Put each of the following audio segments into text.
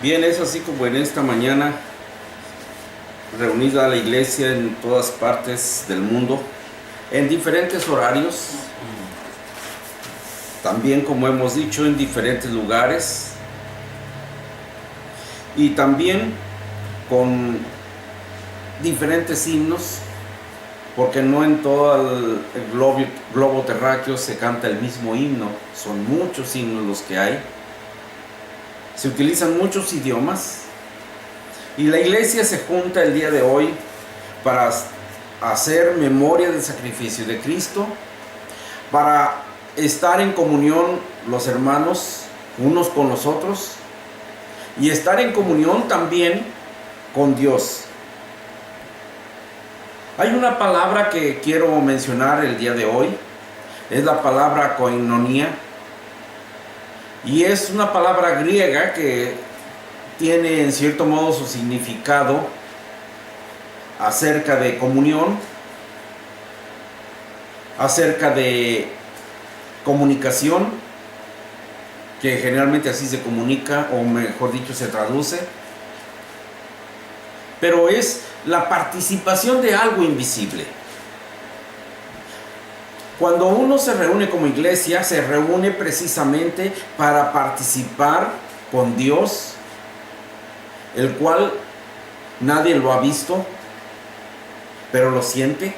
Bien, es así como en esta mañana, reunida la iglesia en todas partes del mundo, en diferentes horarios, también como hemos dicho, en diferentes lugares, y también con diferentes himnos, porque no en todo el globo terráqueo se canta el mismo himno, son muchos himnos los que hay. Se utilizan muchos idiomas y la iglesia se junta el día de hoy para hacer memoria del sacrificio de Cristo, para estar en comunión los hermanos unos con los otros y estar en comunión también con Dios. Hay una palabra que quiero mencionar el día de hoy, es la palabra koinonia. Y es una palabra griega que tiene en cierto modo su significado acerca de comunión, acerca de comunicación, que generalmente así se comunica, o mejor dicho se traduce, pero es la participación de algo invisible. Cuando uno se reúne como iglesia, se reúne precisamente para participar con Dios, el cual nadie lo ha visto, pero lo siente.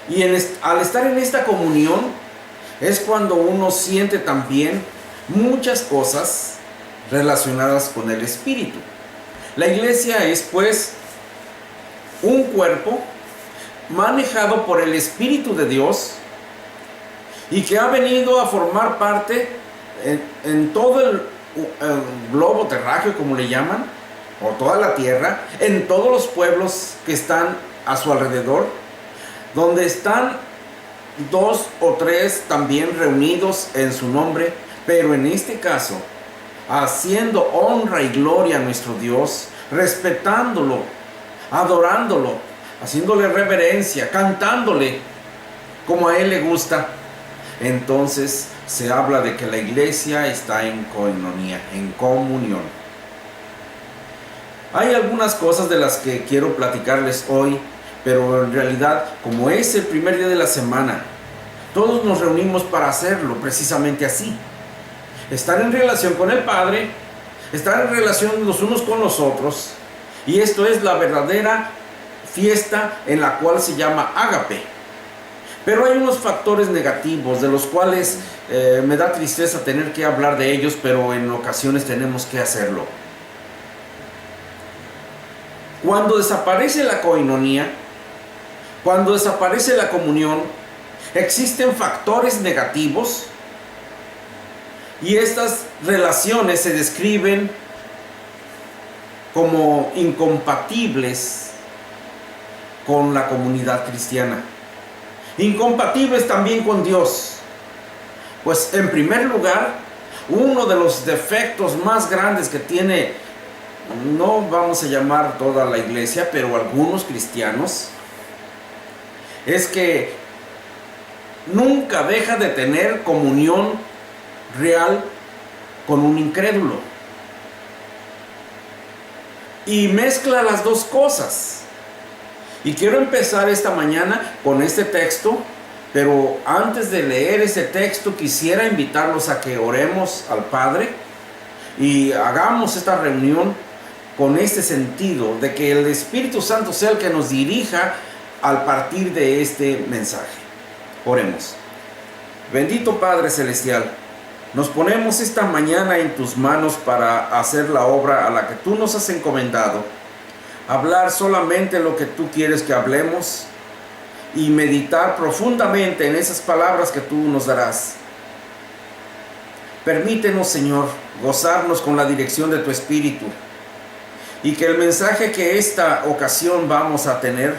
Y al estar en esta comunión, es cuando uno siente también muchas cosas relacionadas con el Espíritu. La iglesia es pues un cuerpo manejado por el Espíritu de Dios y que ha venido a formar parte en todo el globo terráqueo, como le llaman, o toda la tierra, en todos los pueblos que están a su alrededor, donde están dos o tres también reunidos en su nombre, pero en este caso haciendo honra y gloria a nuestro Dios, respetándolo, adorándolo, haciéndole reverencia, cantándole como a Él le gusta. Entonces se habla de que la iglesia está en koinonia, en comunión. Hay algunas cosas de las que quiero platicarles hoy, pero en realidad, como es el primer día de la semana, todos nos reunimos para hacerlo precisamente así. Estar en relación con el Padre, estar en relación los unos con los otros, y esto es la verdadera fiesta en la cual se llama ágape. Pero hay unos factores negativos de los cuales me da tristeza tener que hablar de ellos, pero en ocasiones tenemos que hacerlo. Cuando desaparece la koinonia, cuando desaparece la comunión, existen factores negativos y estas relaciones se describen como incompatibles con la comunidad cristiana, incompatibles también con Dios. Pues en primer lugar, uno de los defectos más grandes que tiene, no vamos a llamar toda la iglesia, pero algunos cristianos, es que nunca deja de tener comunión real con un incrédulo y mezcla las dos cosas. Y quiero empezar esta mañana con este texto, pero antes de leer ese texto quisiera invitarlos a que oremos al Padre y hagamos esta reunión con este sentido de que el Espíritu Santo sea el que nos dirija al partir de este mensaje. Oremos. Bendito Padre Celestial, nos ponemos esta mañana en tus manos para hacer la obra a la que tú nos has encomendado. Hablar solamente lo que tú quieres que hablemos y meditar profundamente en esas palabras que tú nos darás. Permítenos, Señor, gozarnos con la dirección de tu Espíritu y que el mensaje que esta ocasión vamos a tener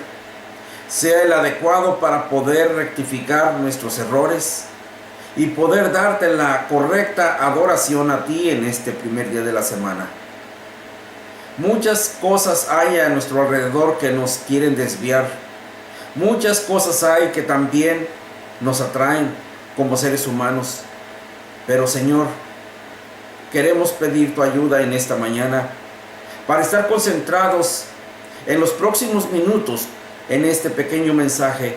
sea el adecuado para poder rectificar nuestros errores y poder darte la correcta adoración a ti en este primer día de la semana. Muchas cosas hay a nuestro alrededor que nos quieren desviar. Muchas cosas hay que también nos atraen como seres humanos. Pero Señor, queremos pedir tu ayuda en esta mañana para estar concentrados en los próximos minutos en este pequeño mensaje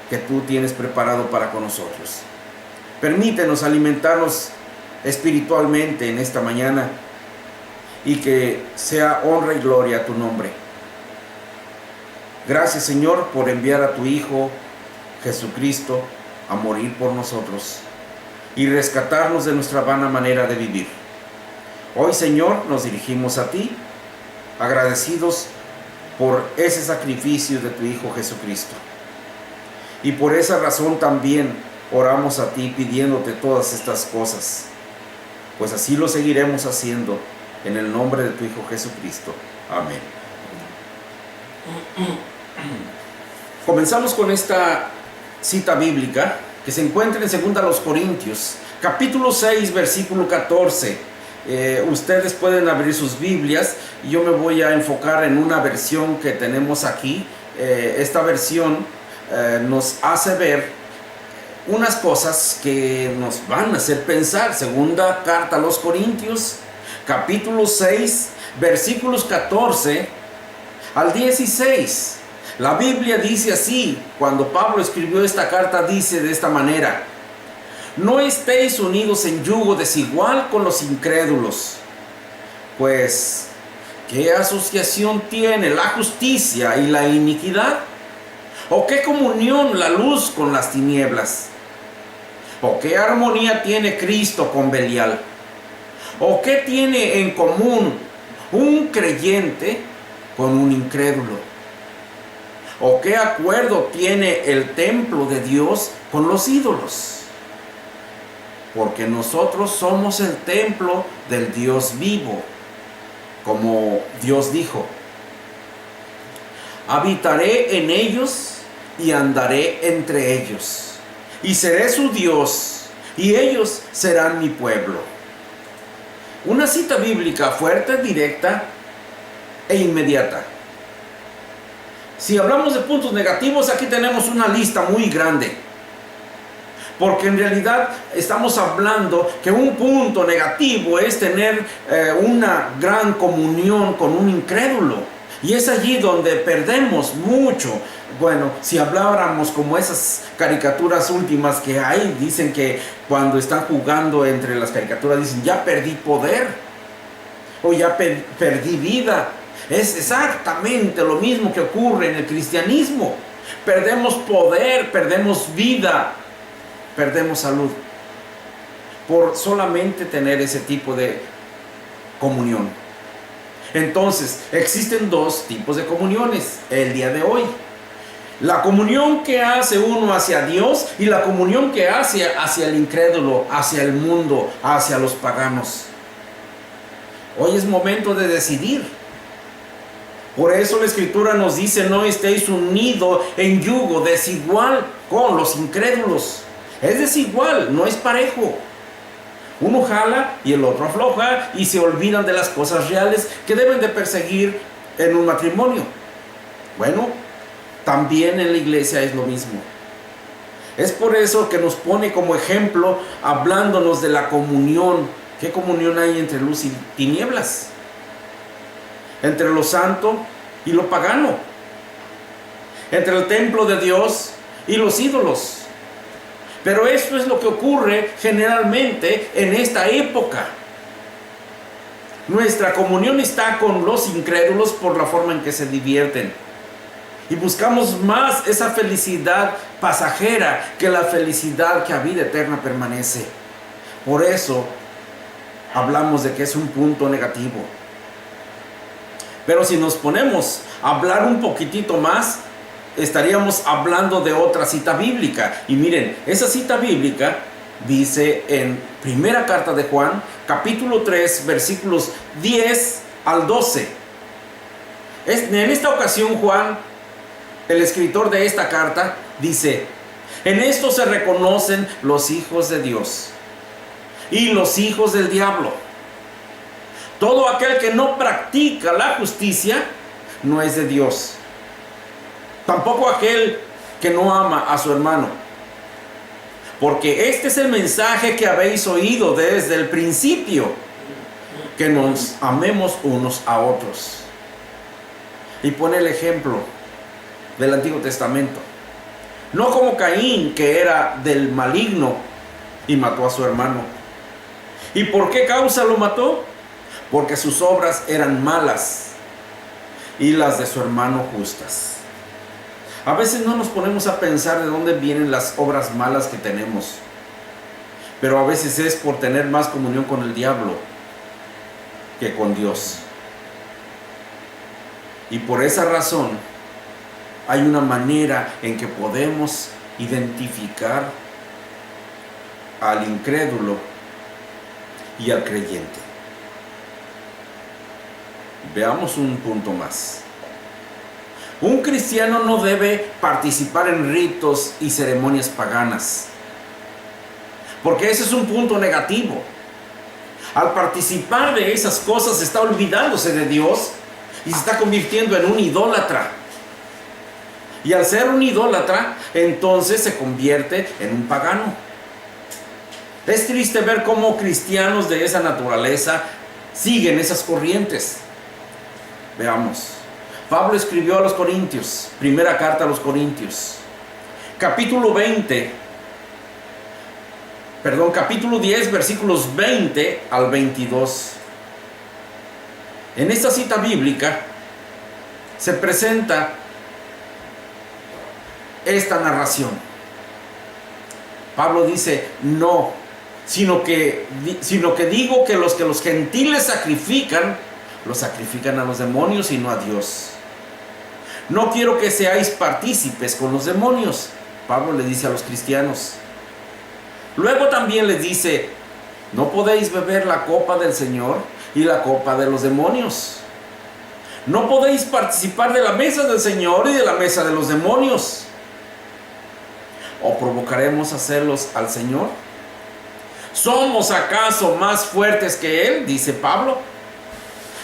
que tú tienes preparado para con nosotros. Permítenos alimentarnos espiritualmente en esta mañana y que sea honra y gloria a tu nombre. Gracias, Señor, por enviar a tu Hijo Jesucristo a morir por nosotros y rescatarnos de nuestra vana manera de vivir. Hoy, Señor, nos dirigimos a ti, agradecidos por ese sacrificio de tu Hijo Jesucristo. Y por esa razón también oramos a ti pidiéndote todas estas cosas, pues así lo seguiremos haciendo en el nombre de tu Hijo Jesucristo. Amén. Comenzamos con esta cita bíblica que se encuentra en 2 Corintios, capítulo 6, versículo 14. Ustedes pueden abrir sus Biblias y yo me voy a enfocar en una versión que tenemos aquí. Esta versión nos hace ver unas cosas que nos van a hacer pensar. Segunda carta a los Corintios, capítulo 6, versículos 14 al 16. La Biblia dice así, cuando Pablo escribió esta carta, dice de esta manera: no estéis unidos en yugo desigual con los incrédulos, pues ¿qué asociación tiene la justicia y la iniquidad? ¿O qué comunión la luz con las tinieblas? ¿O qué armonía tiene Cristo con Belial? ¿O qué tiene en común un creyente con un incrédulo? ¿O qué acuerdo tiene el templo de Dios con los ídolos? Porque nosotros somos el templo del Dios vivo, como Dios dijo: habitaré en ellos y andaré entre ellos, y seré su Dios, y ellos serán mi pueblo. Una cita bíblica fuerte, directa e inmediata. Si hablamos de puntos negativos, aquí tenemos una lista muy grande, porque en realidad estamos hablando que un punto negativo es tener una gran comunión con un incrédulo, y es allí donde perdemos mucho. Bueno, si habláramos como esas caricaturas últimas que hay, dicen que cuando están jugando entre las caricaturas dicen: ya perdí poder, o ya perdí vida. Es exactamente lo mismo que ocurre en el cristianismo. Perdemos poder, perdemos vida, perdemos salud por solamente tener ese tipo de comunión. Entonces, existen dos tipos de comuniones el día de hoy: la comunión que hace uno hacia Dios y la comunión que hace hacia el incrédulo, hacia el mundo, hacia los paganos. Hoy es momento de decidir. Por eso la Escritura nos dice: no estéis unidos en yugo desigual con los incrédulos. Es desigual, no es parejo. Uno jala y el otro afloja, y se olvidan de las cosas reales que deben de perseguir en un matrimonio. Bueno, también en la iglesia es lo mismo. Es por eso que nos pone como ejemplo, hablándonos de la comunión. ¿Qué comunión hay entre luz y tinieblas? Entre lo santo y lo pagano, entre el templo de Dios y los ídolos. Pero esto es lo que ocurre generalmente en esta época. Nuestra comunión está con los incrédulos por la forma en que se divierten, y buscamos más esa felicidad pasajera que la felicidad que a vida eterna permanece. Por eso hablamos de que es un punto negativo. Pero si nos ponemos a hablar un poquitito más, estaríamos hablando de otra cita bíblica. Y miren, esa cita bíblica dice en primera carta de Juan, capítulo 3, versículos 10 al 12. En esta ocasión Juan, el escritor de esta carta, dice: en esto se reconocen los hijos de Dios y los hijos del diablo. Todo aquel que no practica la justicia no es de Dios. Tampoco aquel que no ama a su hermano. Porque este es el mensaje que habéis oído desde el principio, que nos amemos unos a otros. Y pone el ejemplo del Antiguo Testamento. No como Caín, que era del maligno y mató a su hermano. ¿Y por qué causa lo mató? Porque sus obras eran malas y las de su hermano justas. A veces no nos ponemos a pensar de dónde vienen las obras malas que tenemos, pero a veces es por tener más comunión con el diablo que con Dios. Y por esa razón hay una manera en que podemos identificar al incrédulo y al creyente. Veamos un punto más. Un cristiano no debe participar en ritos y ceremonias paganas, porque ese es un punto negativo. Al participar de esas cosas está olvidándose de Dios y se está convirtiendo en un idólatra. Y al ser un idólatra, entonces se convierte en un pagano. Es triste ver cómo cristianos de esa naturaleza siguen esas corrientes. Veamos. Pablo escribió a los Corintios, primera carta a los Corintios, capítulo 10, versículos 20 al 22. En esta cita bíblica se presenta esta narración. Pablo dice, no, sino que digo que los gentiles sacrifican, los sacrifican a los demonios y no a Dios. No quiero que seáis partícipes con los demonios, Pablo le dice a los cristianos. Luego también les dice, no podéis beber la copa del Señor y la copa de los demonios. No podéis participar de la mesa del Señor y de la mesa de los demonios. ¿O provocaremos a celos al Señor? ¿Somos acaso más fuertes que Él? Dice Pablo.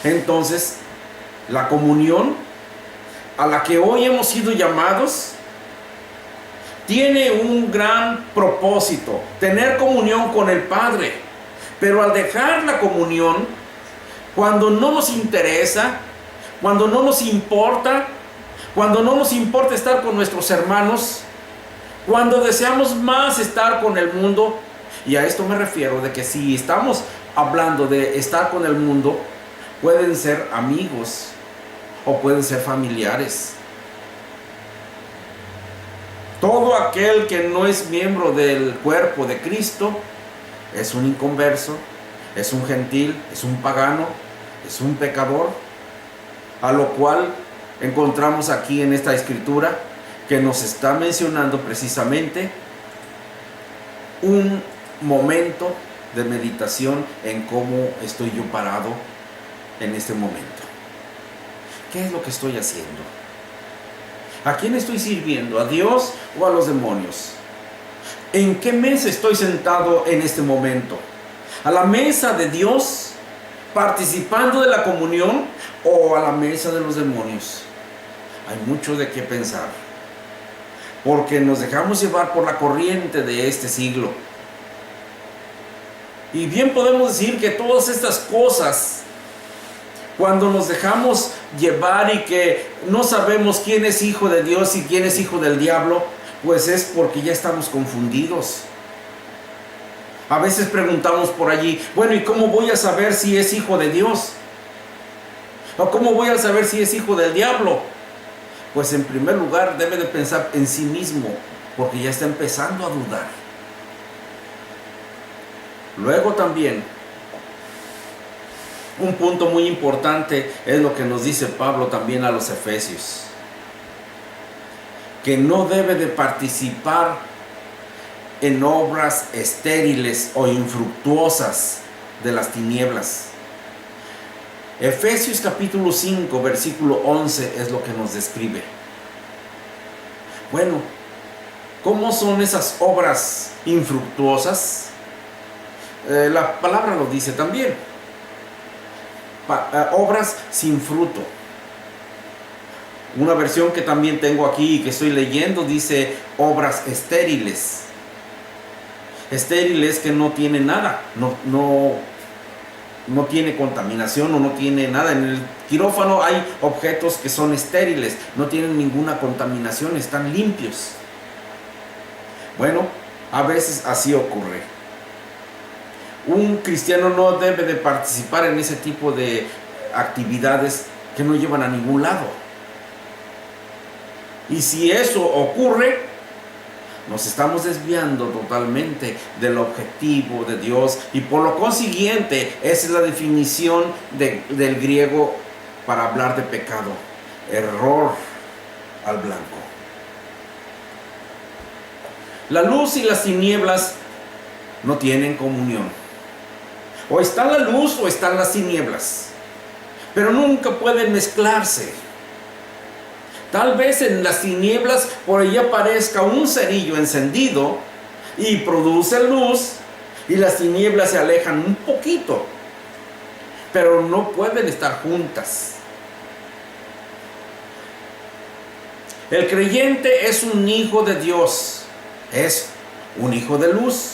Entonces, la comunión a la que hoy hemos sido llamados tiene un gran propósito: tener comunión con el Padre. Pero al dejar la comunión, cuando no nos interesa, cuando no nos importa, cuando no nos importa estar con nuestros hermanos, cuando deseamos más estar con el mundo, y a esto me refiero de que si estamos hablando de estar con el mundo, pueden ser amigos o pueden ser familiares. Todo aquel que no es miembro del cuerpo de Cristo es un inconverso, es un gentil, es un pagano, es un pecador, a lo cual encontramos aquí en esta escritura que nos está mencionando precisamente un momento de meditación en cómo estoy yo parado en este momento. ¿Qué es lo que estoy haciendo? ¿A quién estoy sirviendo? ¿A Dios o a los demonios? ¿En qué mesa estoy sentado en este momento? ¿A la mesa de Dios, participando de la comunión, o a la mesa de los demonios? Hay mucho de qué pensar, porque nos dejamos llevar por la corriente de este siglo. Y bien podemos decir que todas estas cosas, cuando nos dejamos llevar y que no sabemos quién es hijo de Dios y quién es hijo del diablo, pues es porque ya estamos confundidos. A veces preguntamos por allí, bueno, ¿y cómo voy a saber si es hijo de Dios? ¿O cómo voy a saber si es hijo del diablo? Pues en primer lugar debe de pensar en sí mismo, porque ya está empezando a dudar. Luego también, un punto muy importante es lo que nos dice Pablo también a los Efesios, que no debe de participar en obras estériles o infructuosas de las tinieblas. Efesios capítulo 5, versículo 11 es lo que nos describe. Bueno, ¿cómo son esas obras infructuosas? La palabra lo dice también. Obras sin fruto. Una versión que también tengo aquí y que estoy leyendo dice obras estériles. Estériles que no tienen nada, no no tiene contaminación o no tiene nada. En el quirófano hay objetos que son estériles, no tienen ninguna contaminación, están limpios. Bueno, a veces así ocurre. Un cristiano no debe de participar en ese tipo de actividades que no llevan a ningún lado. Y si eso ocurre, nos estamos desviando totalmente del objetivo de Dios, y por lo consiguiente, esa es la definición del griego para hablar de pecado: error al blanco. La luz y las tinieblas no tienen comunión. O está la luz o están las tinieblas, pero nunca pueden mezclarse. Tal vez en las tinieblas por ahí aparezca un cerillo encendido y produce luz, y las tinieblas se alejan un poquito, pero no pueden estar juntas. El creyente es un hijo de Dios, es un hijo de luz.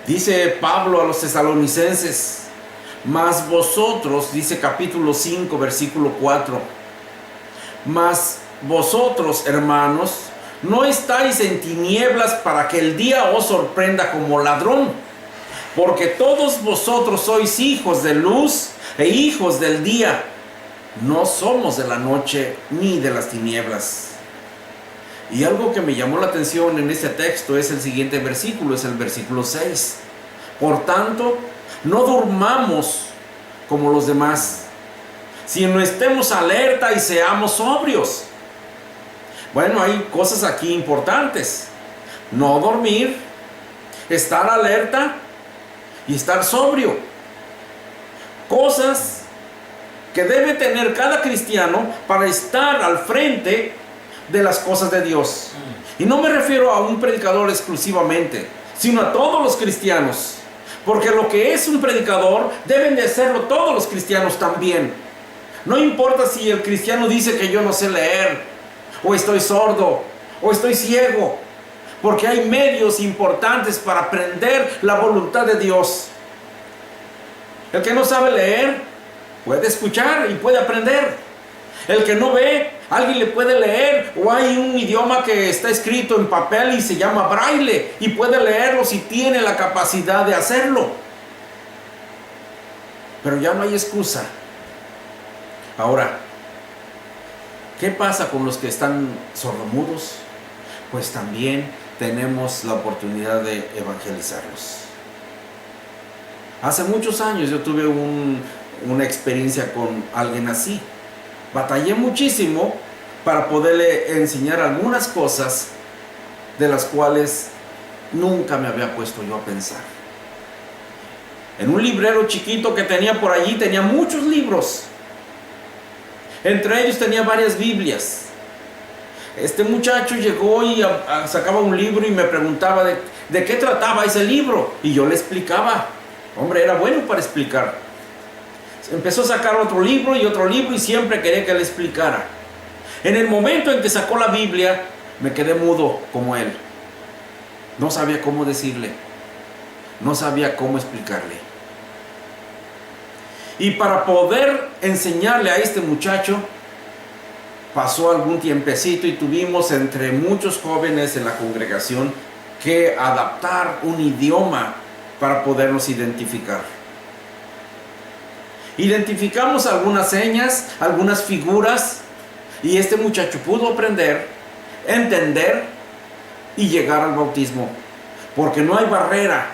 Dice Pablo a los tesalonicenses: mas vosotros, dice capítulo 5, versículo 4, mas vosotros, hermanos, no estáis en tinieblas para que el día os sorprenda como ladrón, porque todos vosotros sois hijos de luz e hijos del día. No somos de la noche ni de las tinieblas. Y algo que me llamó la atención en este texto es el siguiente versículo, es el versículo 6. Por tanto, no durmamos como los demás, sino estemos alerta y seamos sobrios. Bueno, hay cosas aquí importantes: no dormir, estar alerta y estar sobrio. Cosas que debe tener cada cristiano para estar al frente de las cosas de Dios. Y no me refiero a un predicador exclusivamente, sino a todos los cristianos, porque lo que es un predicador deben de hacerlo todos los cristianos también. No importa si el cristiano dice que yo no sé leer, o estoy sordo, o estoy ciego, porque hay medios importantes para aprender la voluntad de Dios. El que no sabe leer puede escuchar y puede aprender. El que no ve, alguien le puede leer, o hay un idioma que está escrito en papel y se llama braille, y puede leerlo si tiene la capacidad de hacerlo. Pero ya no hay excusa. Ahora, ¿qué pasa con los que están sordomudos? Pues también tenemos la oportunidad de evangelizarlos. Hace muchos años yo tuve una experiencia con alguien así. Batallé muchísimo para poderle enseñar algunas cosas de las cuales nunca me había puesto yo a pensar. En un librero chiquito que tenía por allí, tenía muchos libros. Entre ellos tenía varias Biblias. Este muchacho llegó y sacaba un libro y me preguntaba de qué trataba ese libro. Y yo le explicaba. Hombre, era bueno para explicar. Empezó a sacar otro libro y siempre quería que le explicara. En el momento en que sacó la Biblia, me quedé mudo como él. No sabía cómo decirle. No sabía cómo explicarle. Y para poder enseñarle a este muchacho, pasó algún tiempecito y tuvimos entre muchos jóvenes en la congregación que adaptar un idioma para podernos identificar. Identificamos algunas señas, algunas figuras, y este muchacho pudo aprender, entender y llegar al bautismo, porque no hay barrera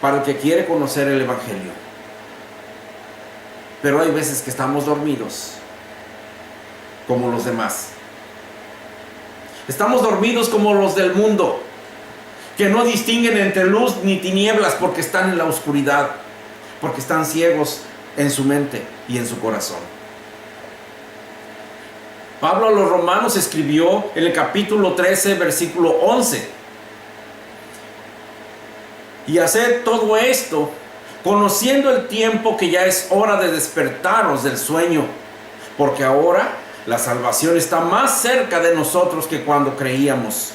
para el que quiere conocer el Evangelio. Pero hay veces que estamos dormidos como los demás. Estamos dormidos como los del mundo, que no distinguen entre luz ni tinieblas porque están en la oscuridad, porque están ciegos en su mente y en su corazón. Pablo a los romanos escribió en el capítulo 13, versículo 11: y haced todo esto, conociendo el tiempo que ya es hora de despertaros del sueño, porque ahora la salvación está más cerca de nosotros que cuando creíamos.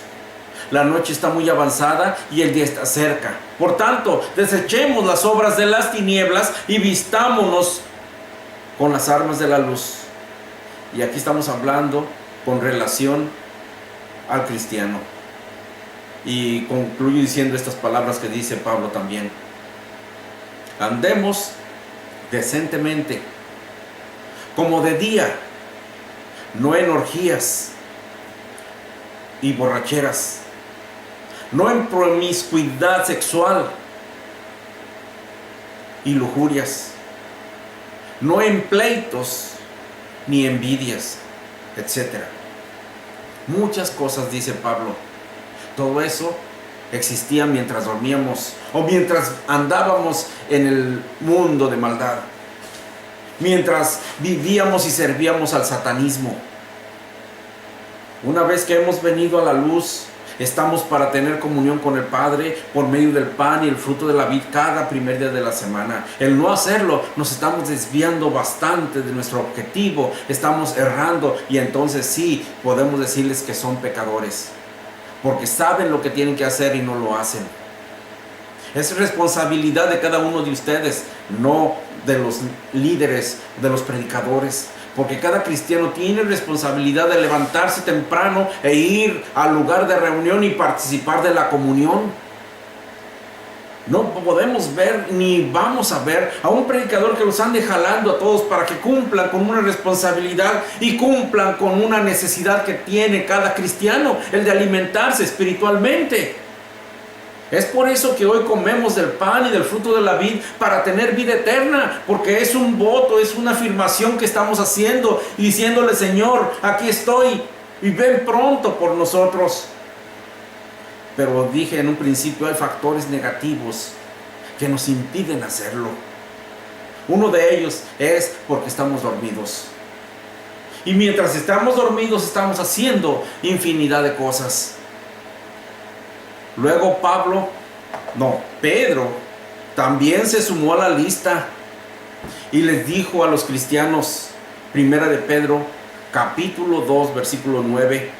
la noche está muy avanzada y el día está cerca. Por tanto, desechemos las obras de las tinieblas y vistámonos con las armas de la luz. Y aquí estamos hablando con relación al cristiano. Y concluyo diciendo estas palabras que dice Pablo también. Andemos decentemente, como de día, no en orgías y borracheras, no en promiscuidad sexual y lujurias, no en pleitos ni envidias, etc. Muchas cosas, dice Pablo. Todo eso existía mientras dormíamos o mientras andábamos en el mundo de maldad, mientras vivíamos y servíamos al satanismo. Una vez que hemos venido a la luz, estamos para tener comunión con el Padre por medio del pan y el fruto de la vid cada primer día de la semana. El no hacerlo, nos estamos desviando bastante de nuestro objetivo, estamos errando, y entonces sí podemos decirles que son pecadores, porque saben lo que tienen que hacer y no lo hacen. Es responsabilidad de cada uno de ustedes, no de los líderes, de los predicadores, porque cada cristiano tiene responsabilidad de levantarse temprano e ir al lugar de reunión y participar de la comunión. No podemos ver ni vamos a ver a un predicador que los ande jalando a todos para que cumplan con una responsabilidad y cumplan con una necesidad que tiene cada cristiano, el de alimentarse espiritualmente. Es por eso que hoy comemos del pan y del fruto de la vid, para tener vida eterna, porque es un voto, es una afirmación que estamos haciendo y diciéndole: Señor, aquí estoy y ven pronto por nosotros. Pero dije en un principio, hay factores negativos que nos impiden hacerlo. Uno de ellos es porque estamos dormidos. Y mientras estamos dormidos estamos haciendo infinidad de cosas. Luego Pedro también se sumó a la lista y les dijo a los cristianos, primera de Pedro, capítulo 2, versículo 9: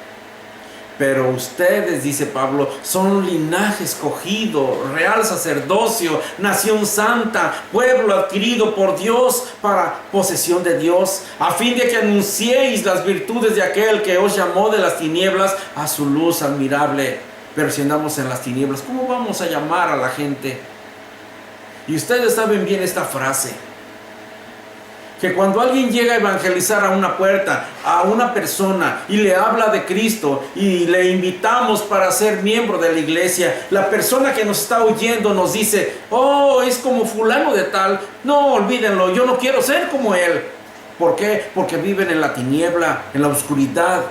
pero ustedes, dice Pablo, son un linaje escogido, real sacerdocio, nación santa, pueblo adquirido por Dios para posesión de Dios, a fin de que anunciéis las virtudes de aquel que os llamó de las tinieblas a su luz admirable. Pero si andamos en las tinieblas, ¿cómo vamos a llamar a la gente? Y ustedes saben bien esta frase, que cuando alguien llega a evangelizar a una puerta, a una persona, y le habla de Cristo, y le invitamos para ser miembro de la iglesia, la persona que nos está oyendo nos dice: oh, es como fulano de tal. No, olvídenlo, yo no quiero ser como él. ¿Por qué? Porque viven en la tiniebla, en la oscuridad,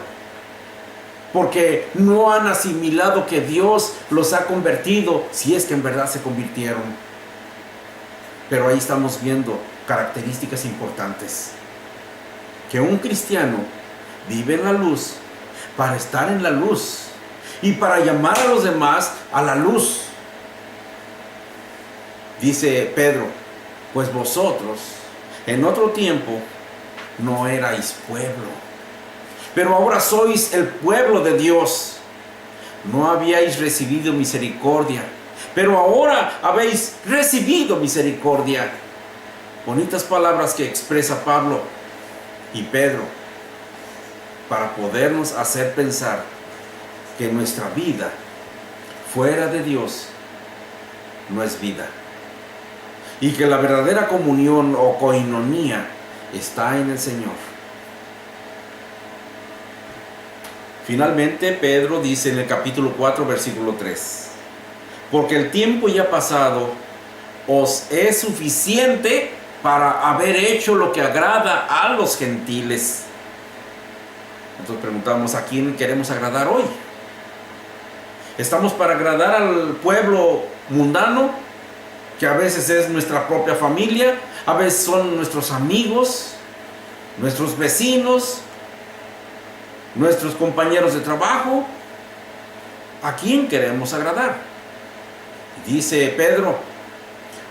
porque no han asimilado que Dios los ha convertido, si es que en verdad se convirtieron. Pero ahí estamos viendo características importantes, que un cristiano vive en la luz para estar en la luz y para llamar a los demás a la luz. Dice Pedro: pues vosotros en otro tiempo no erais pueblo, pero ahora sois el pueblo de Dios. No habíais recibido misericordia, pero ahora habéis recibido misericordia. Bonitas palabras que expresa Pablo y Pedro para podernos hacer pensar que nuestra vida fuera de Dios no es vida, y que la verdadera comunión o coinonía está en el Señor. Finalmente, Pedro dice en el capítulo 4, versículo 3: porque el tiempo ya pasado os es suficiente para haber hecho lo que agrada a los gentiles. Entonces preguntamos: ¿a quién queremos agradar hoy? ¿Estamos para agradar al pueblo mundano, que a veces es nuestra propia familia, a veces son nuestros amigos, nuestros vecinos, nuestros compañeros de trabajo? ¿A quién queremos agradar? Dice Pedro: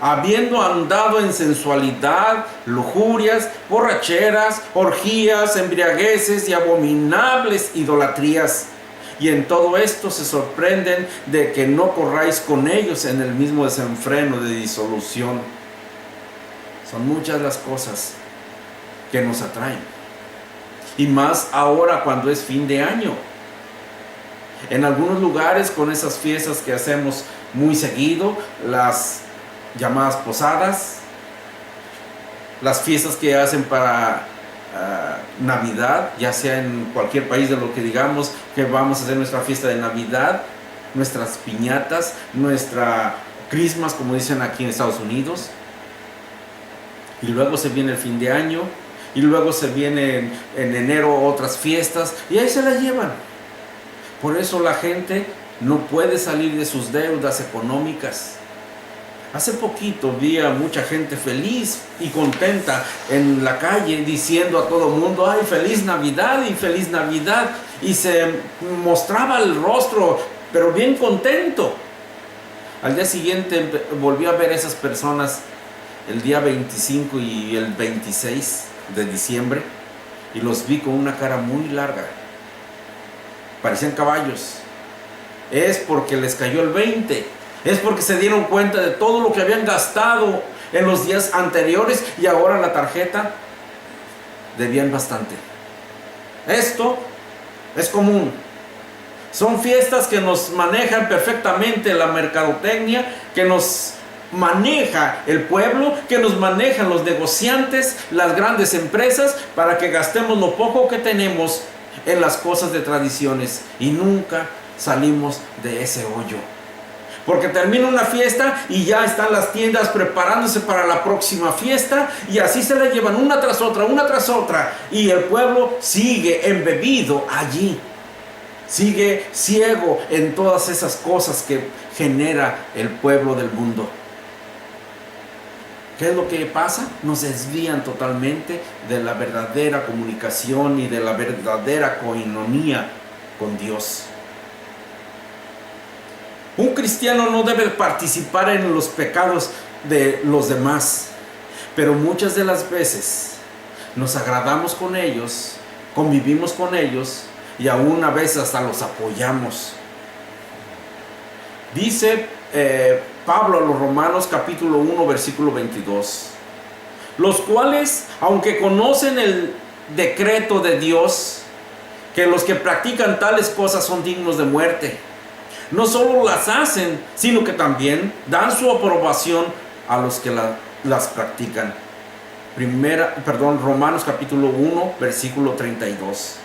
habiendo andado en sensualidad, lujurias, borracheras, orgías, embriagueces y abominables idolatrías. Y en todo esto se sorprenden de que no corráis con ellos en el mismo desenfreno de disolución. Son muchas las cosas que nos atraen. Y más ahora cuando es fin de año. En algunos lugares, con esas fiestas que hacemos muy seguido, las llamadas posadas, las fiestas que hacen para Navidad, ya sea en cualquier país de lo que digamos que vamos a hacer nuestra fiesta de Navidad, nuestras piñatas, nuestra Christmas, como dicen aquí en Estados Unidos, y luego se viene el fin de año, y luego se vienen en enero otras fiestas, y ahí se las llevan. Por eso la gente no puede salir de sus deudas económicas. Hace poquito vi a mucha gente feliz y contenta en la calle diciendo a todo el mundo: ¡ay, feliz Navidad y feliz Navidad! Y se mostraba el rostro, pero bien contento. Al día siguiente volví a ver a esas personas el día 25 y el 26 de diciembre y los vi con una cara muy larga. Parecían caballos. Es porque les cayó el 20. Es porque se dieron cuenta de todo lo que habían gastado en los días anteriores y ahora la tarjeta debían bastante. Esto es común. Son fiestas que nos manejan perfectamente la mercadotecnia, que nos maneja el pueblo, que nos manejan los negociantes, las grandes empresas, para que gastemos lo poco que tenemos en las cosas de tradiciones y nunca salimos de ese hoyo. Porque termina una fiesta y ya están las tiendas preparándose para la próxima fiesta y así se la llevan una tras otra y el pueblo sigue embebido allí, sigue ciego en todas esas cosas que genera el pueblo del mundo. ¿Qué es lo que pasa? Nos desvían totalmente de la verdadera comunicación y de la verdadera coinonía con Dios. Un cristiano no debe participar en los pecados de los demás, pero muchas de las veces nos agradamos con ellos, convivimos con ellos y aún a veces hasta los apoyamos. Dice Pablo a los Romanos capítulo 1 versículo 22, los cuales, aunque conocen el decreto de Dios, que los que practican tales cosas son dignos de muerte, no solo las hacen, sino que también dan su aprobación a los que las practican. Romanos capítulo 1, versículo 32.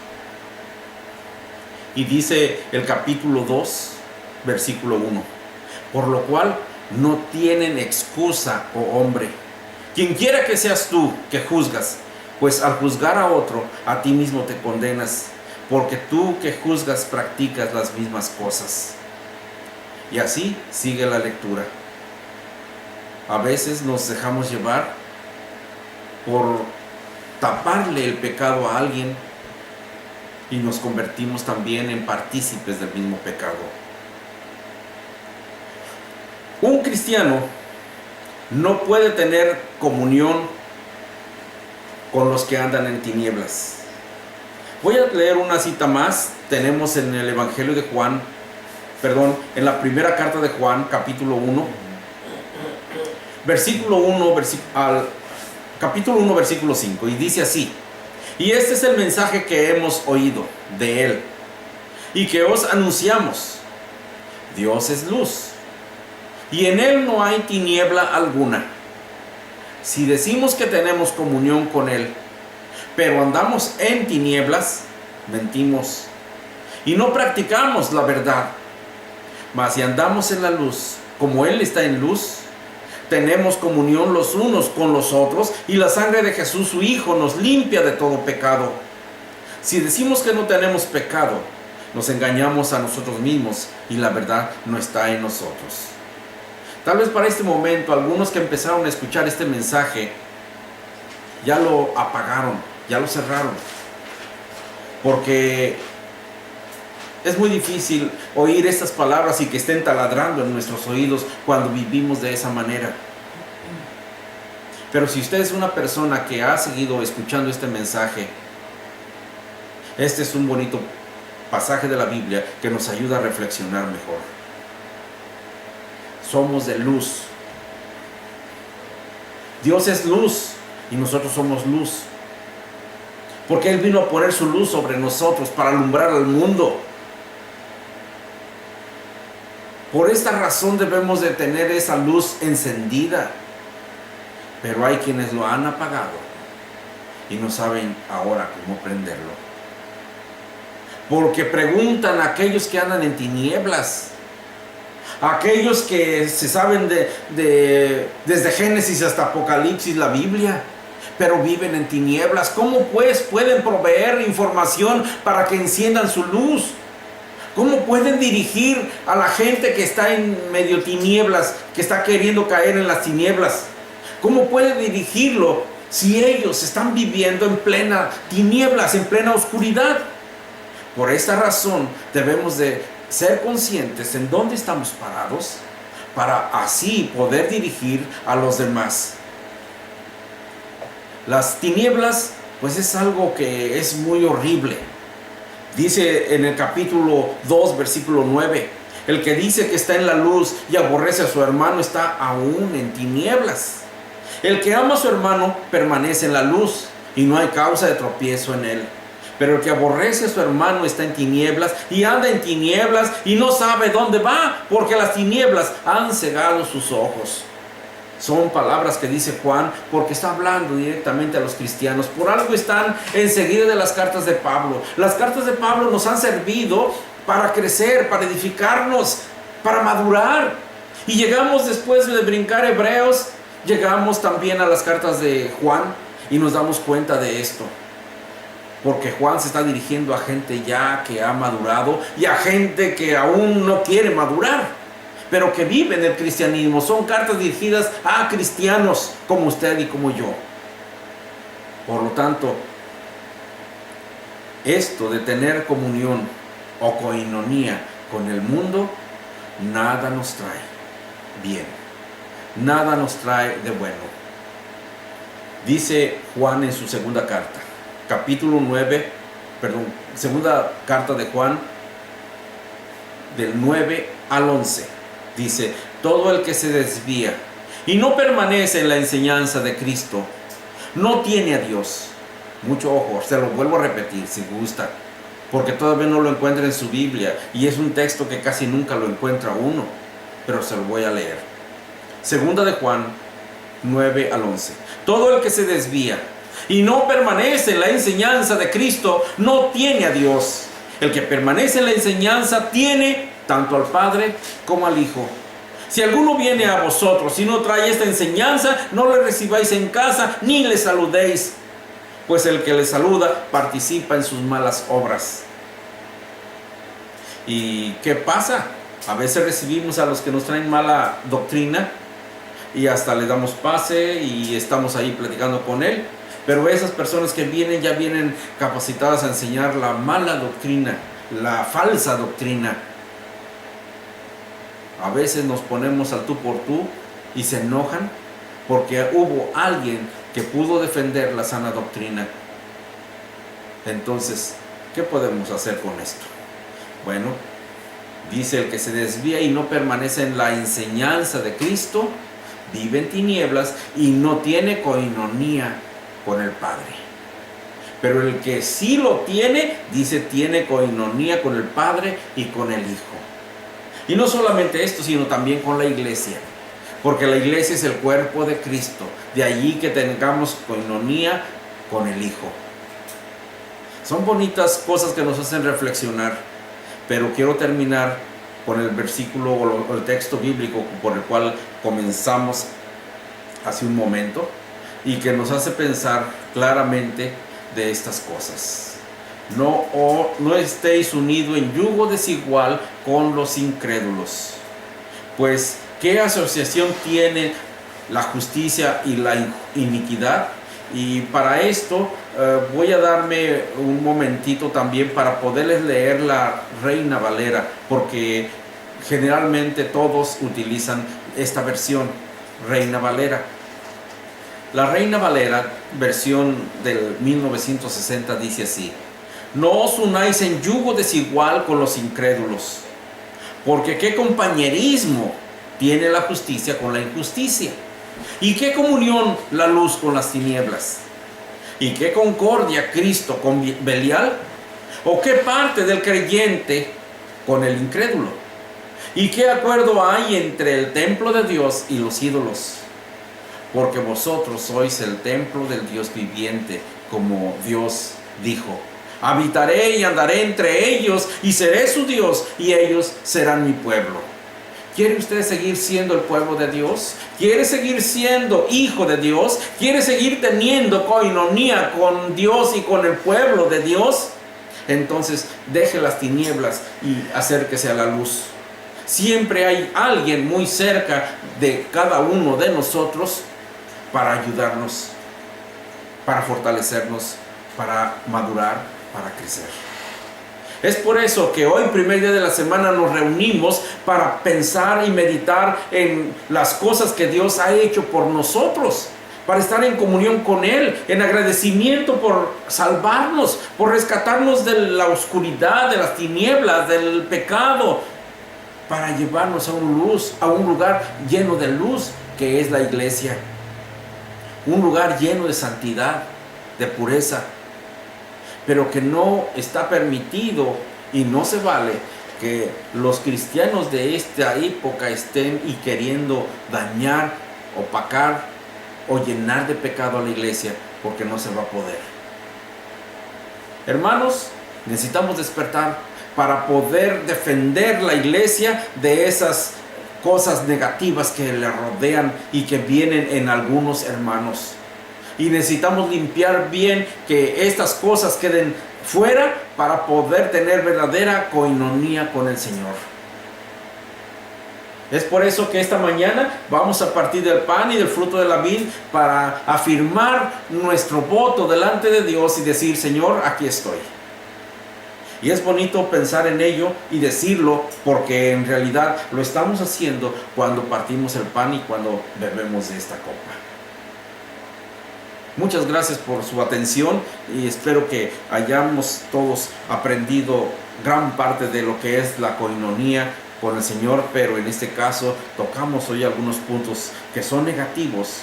Y dice el capítulo 2, versículo 1. Por lo cual no tienen excusa, oh hombre, quien quiera que seas tú que juzgas, pues al juzgar a otro, a ti mismo te condenas, porque tú que juzgas practicas las mismas cosas. Y así sigue la lectura. A veces nos dejamos llevar por taparle el pecado a alguien y nos convertimos también en partícipes del mismo pecado. Un cristiano no puede tener comunión con los que andan en tinieblas. Voy a leer una cita más. Tenemos en el Evangelio de Juan, en la primera carta de Juan, capítulo 1, capítulo 1, versículo 5, y dice así: y este es el mensaje que hemos oído de Él, y que os anunciamos: Dios es luz, y en Él no hay tiniebla alguna. Si decimos que tenemos comunión con Él, pero andamos en tinieblas, mentimos, y no practicamos la verdad. Mas si andamos en la luz, como Él está en luz, tenemos comunión los unos con los otros, y la sangre de Jesús, su Hijo, nos limpia de todo pecado. Si decimos que no tenemos pecado, nos engañamos a nosotros mismos, y la verdad no está en nosotros. Tal vez para este momento, algunos que empezaron a escuchar este mensaje, ya lo apagaron, ya lo cerraron, porque es muy difícil oír estas palabras y que estén taladrando en nuestros oídos cuando vivimos de esa manera. Pero si usted es una persona que ha seguido escuchando este mensaje, este es un bonito pasaje de la Biblia que nos ayuda a reflexionar mejor. Somos de luz. Dios es luz y nosotros somos luz. Porque Él vino a poner su luz sobre nosotros para alumbrar al mundo. Por esta razón debemos de tener esa luz encendida. Pero hay quienes lo han apagado y no saben ahora cómo prenderlo. Porque preguntan a aquellos que andan en tinieblas, a aquellos que se saben desde Génesis hasta Apocalipsis la Biblia, pero viven en tinieblas. ¿Cómo pues pueden proveer información para que enciendan su luz? ¿Cómo pueden dirigir a la gente que está en medio tinieblas, que está queriendo caer en las tinieblas? ¿Cómo pueden dirigirlo si ellos están viviendo en plena tinieblas, en plena oscuridad? Por esta razón debemos de ser conscientes en dónde estamos parados para así poder dirigir a los demás. Las tinieblas, pues es algo que es muy horrible. Dice en el capítulo 2, versículo 9, el que dice que está en la luz y aborrece a su hermano está aún en tinieblas. El que ama a su hermano permanece en la luz y no hay causa de tropiezo en él. Pero el que aborrece a su hermano está en tinieblas y anda en tinieblas y no sabe dónde va, porque las tinieblas han cegado sus ojos. Son palabras que dice Juan porque está hablando directamente a los cristianos. Por algo están enseguida de las cartas de Pablo. Las cartas de Pablo nos han servido para crecer, para edificarnos, para madurar. Y llegamos después de brincar Hebreos, llegamos también a las cartas de Juan y nos damos cuenta de esto. Porque Juan se está dirigiendo a gente ya que ha madurado y a gente que aún no quiere madurar, pero que vive en el cristianismo. Son cartas dirigidas a cristianos como usted y como yo. Por lo tanto, esto de tener comunión o coinonía con el mundo, nada nos trae bien. Nada nos trae de bueno. Dice Juan en su segunda carta, segunda carta de Juan, del 9 al 11. Dice, todo el que se desvía y no permanece en la enseñanza de Cristo, no tiene a Dios. Mucho ojo, se lo vuelvo a repetir si gusta, porque todavía no lo encuentra en su Biblia y es un texto que casi nunca lo encuentra uno, pero se lo voy a leer. Segunda de Juan 9 al 11. Todo el que se desvía y no permanece en la enseñanza de Cristo no tiene a Dios. El que permanece en la enseñanza tiene tanto al Padre como al Hijo. Si alguno viene a vosotros y no trae esta enseñanza, no le recibáis en casa ni le saludéis, pues el que le saluda participa en sus malas obras. ¿Y qué pasa? A veces recibimos a los que nos traen mala doctrina y hasta le damos pase y estamos ahí platicando con él. Pero esas personas que vienen ya vienen capacitadas a enseñar la mala doctrina, la falsa doctrina. A veces nos ponemos al tú por tú y se enojan porque hubo alguien que pudo defender la sana doctrina. Entonces, ¿qué podemos hacer con esto? Bueno, dice el que se desvía y no permanece en la enseñanza de Cristo, vive en tinieblas y no tiene coinonía con el Padre. Pero el que sí lo tiene, dice, tiene coinonía con el Padre y con el Hijo. Y no solamente esto, sino también con la iglesia, porque la iglesia es el cuerpo de Cristo. De allí que tengamos coinonía con el Hijo. Son bonitas cosas que nos hacen reflexionar, pero quiero terminar con el versículo o el texto bíblico por el cual comenzamos hace un momento y que nos hace pensar claramente de estas cosas. No estéis unidos en yugo desigual con los incrédulos. Pues, ¿qué asociación tiene la justicia y la iniquidad? Y para esto voy a darme un momentito también para poderles leer la Reina Valera, porque generalmente todos utilizan esta versión, Reina Valera. La Reina Valera, versión del 1960, dice así: no os unáis en yugo desigual con los incrédulos. Porque qué compañerismo tiene la justicia con la injusticia. ¿Y qué comunión la luz con las tinieblas? ¿Y qué concordia Cristo con Belial? ¿O qué parte del creyente con el incrédulo? ¿Y qué acuerdo hay entre el templo de Dios y los ídolos? Porque vosotros sois el templo del Dios viviente, como Dios dijo: habitaré y andaré entre ellos, y seré su Dios, y ellos serán mi pueblo. ¿Quiere usted seguir siendo el pueblo de Dios? ¿Quiere seguir siendo hijo de Dios? ¿Quiere seguir teniendo coinonía con Dios y con el pueblo de Dios? Entonces deje las tinieblas y acérquese a la luz. Siempre hay alguien muy cerca de cada uno de nosotros para ayudarnos, para fortalecernos, para madurar, para crecer. Es por eso que hoy, primer día de la semana, nos reunimos para pensar y meditar en las cosas que Dios ha hecho por nosotros, para estar en comunión con Él, en agradecimiento por salvarnos, por rescatarnos de la oscuridad, de las tinieblas, del pecado, para llevarnos a un lugar lleno de luz, que es la iglesia. Un lugar lleno de santidad, de pureza, pero que no está permitido y no se vale que los cristianos de esta época estén y queriendo dañar, opacar o llenar de pecado a la iglesia, porque no se va a poder. Hermanos, necesitamos despertar para poder defender la iglesia de esas cosas negativas que le rodean y que vienen en algunos hermanos. Y necesitamos limpiar bien, que estas cosas queden fuera, para poder tener verdadera coinonía con el Señor. Es por eso que esta mañana vamos a partir del pan y del fruto de la vid para afirmar nuestro voto delante de Dios y decir: Señor, aquí estoy. Y es bonito pensar en ello y decirlo, porque en realidad lo estamos haciendo cuando partimos el pan y cuando bebemos de esta copa. Muchas gracias por su atención y espero que hayamos todos aprendido gran parte de lo que es la coinonía con el Señor, pero en este caso tocamos hoy algunos puntos que son negativos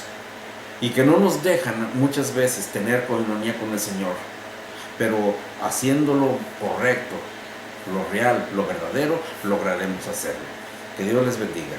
y que no nos dejan muchas veces tener coinonía con el Señor, pero haciéndolo correcto, lo real, lo verdadero, lograremos hacerlo. Que Dios les bendiga.